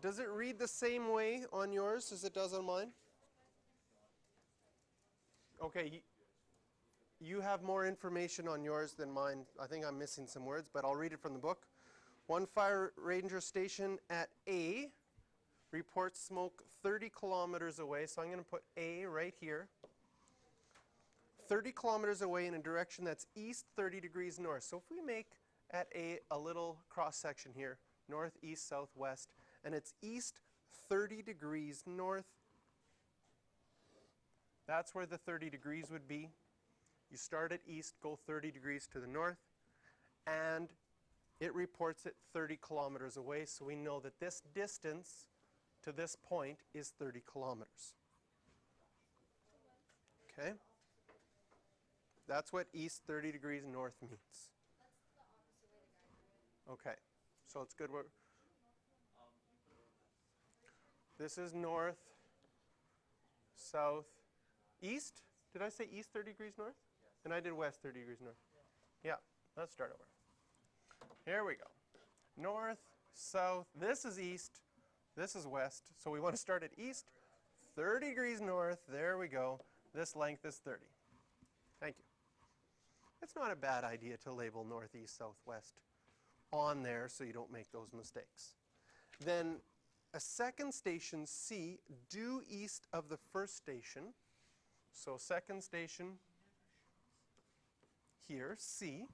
Does it read the same way on yours as it does on mine? Okay, you have more information on yours than mine. I think I'm missing some words, but I'll read it from the book. One fire ranger station at A reports smoke 30 kilometers away. So I'm going to put A right here. 30 kilometers away in a direction that's east 30 degrees north. So if we make at A a little cross section here, north, east, south, west, and it's east 30 degrees north, that's where the 30 degrees would be. You start at east, go 30 degrees to the north, and it reports it 30 kilometers away, so we know that this distance to this point is 30 kilometers. Okay? That's what east 30 degrees north means. That's the opposite way the guy drew it. Okay, so it's good. This is north, south, east. Did I say east 30 degrees north? Yes. And I did west 30 degrees north. Yeah, let's start over. Here we go. North, south, this is east, this is west. So we want to start at east, 30 degrees north, there we go. This length is 30. Thank you. It's not a bad idea to label northeast, southwest on there so you don't make those mistakes. Then a second station, C, due east of the first station. So second station here, C,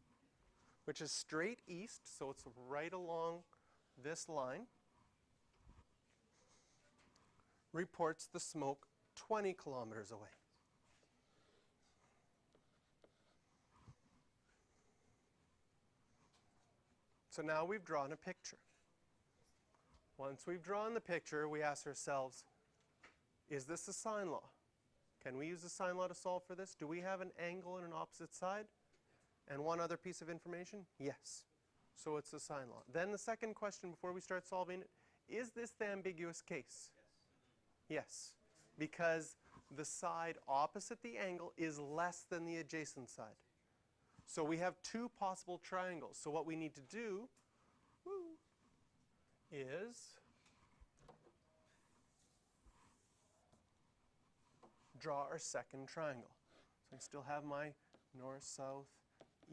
which is straight east, so it's right along this line, reports the smoke 20 kilometers away. So now we've drawn a picture. Once we've drawn the picture, we ask ourselves, is this a sine law? Can we use the sine law to solve for this? Do we have an angle and an opposite side? And one other piece of information? Yes. So it's a sine law. Then the second question before we start solving it, is this the ambiguous case? Yes. Because the side opposite the angle is less than the adjacent side. So we have two possible triangles. So what we need to do is draw our second triangle. So I still have my north, south,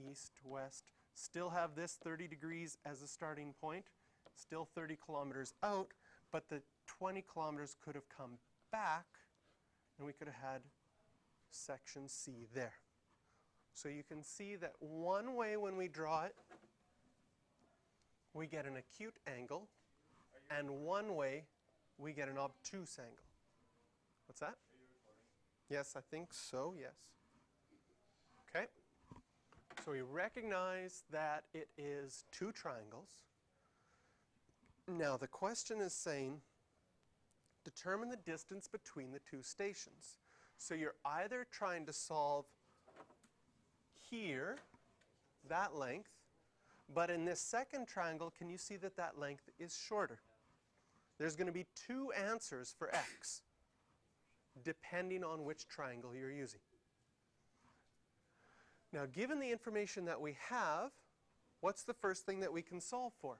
east, west. Still have this 30 degrees as a starting point. Still 30 kilometers out, but the 20 kilometers could have come back, and we could have had section C there. So you can see that one way when we draw it, we get an acute angle, and one way we get an obtuse angle. What's that? Are you recording? Yes, I think so, yes. Okay. So we recognize that it is two triangles. Now the question is saying, determine the distance between the two stations. So you're either trying to solve here, that length, but in this second triangle, can you see that that length is shorter? There's going to be two answers for x, depending on which triangle you're using. Now, given the information that we have, what's the first thing that we can solve for?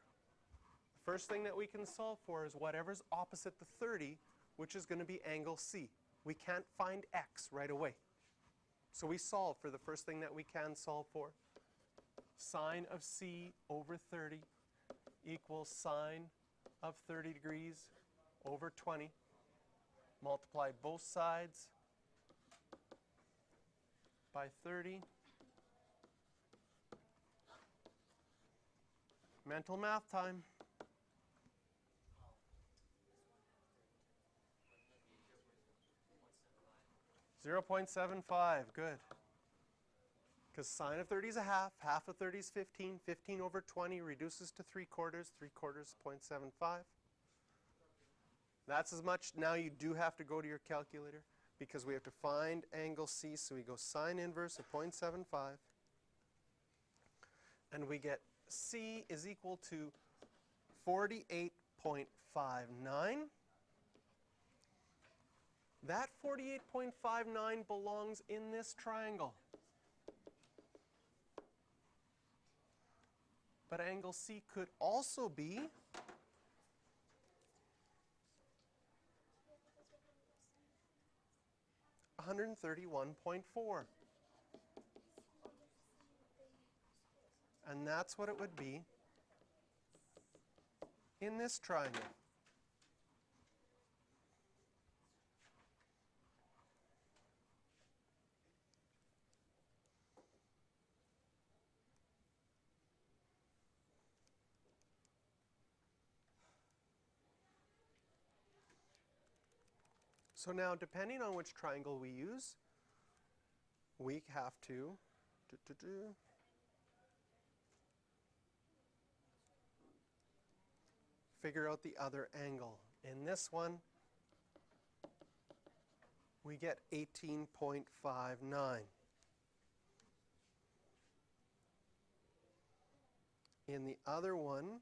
The first thing that we can solve for is whatever's opposite the 30, which is going to be angle C. We can't find x right away. So we solve for the first thing that we can solve for. Sine of C over 30 equals sine of 30 degrees over 20. Multiply both sides by 30. Mental math time. 0.75, good. Because sine of 30 is a half, half of 30 is 15, 15 over 20 reduces to 3/4, 3/4 is 0.75. That's as much. Now you do have to go to your calculator because we have to find angle C, so we go sine inverse of 0.75. And we get C is equal to 48.59. That 48.59 belongs in this triangle. But angle C could also be 131.4. And that's what it would be in this triangle. So now, depending on which triangle we use, we have to figure out the other angle. In this one, we get 18.59. In the other one,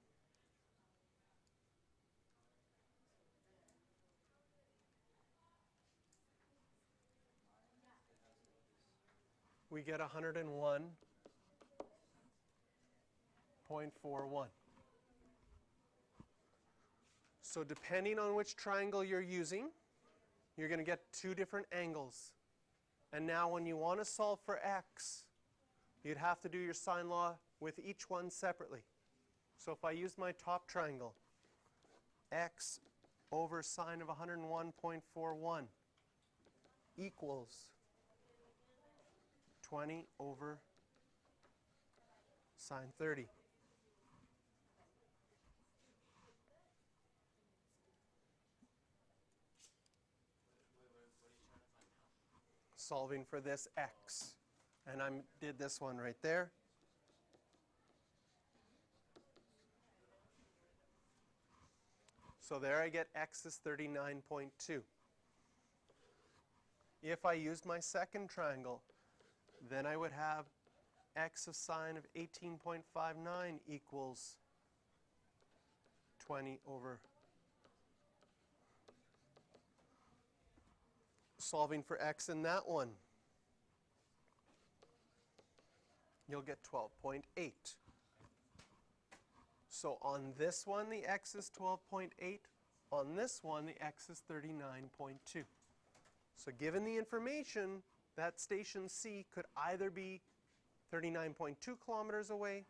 we get 101.41. So depending on which triangle you're using, you're going to get two different angles. And now when you want to solve for x, you'd have to do your sine law with each one separately. So if I use my top triangle, x over sine of 101.41 equals 20 over sine 30. Solving for this x. And I did this one right there. So there I get x is 39.2. If I used my second triangle, then I would have x of sine of 18.59 equals 20 over. Solving for x in that one, you'll get 12.8. So on this one, the x is 12.8. On this one, the x is 39.2. So given the information, that station C could either be 39.2 kilometers away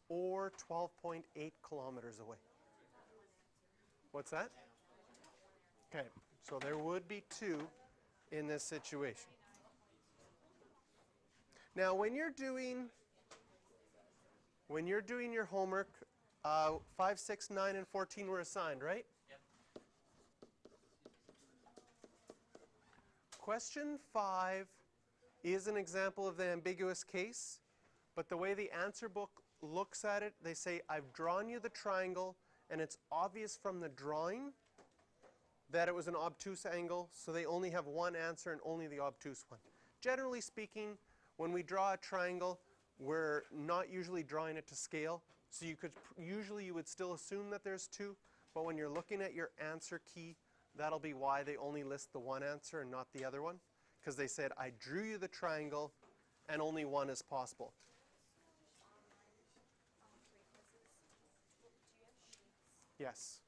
or 12.8 kilometers away. What's that? Okay, so there would be two in this situation. Now, when you're doing your homework, 5, 6, 9, and 14 were assigned, right? Yep. Question 5 is an example of the ambiguous case, but the way the answer book looks at it, they say, I've drawn you the triangle, and it's obvious from the drawing that it was an obtuse angle, so they only have one answer and only the obtuse one. Generally speaking, when we draw a triangle, we're not usually drawing it to scale, so you would still assume that there's two, but when you're looking at your answer key, that'll be why they only list the one answer and not the other one, because they said, I drew you the triangle, and only one is possible. Yes.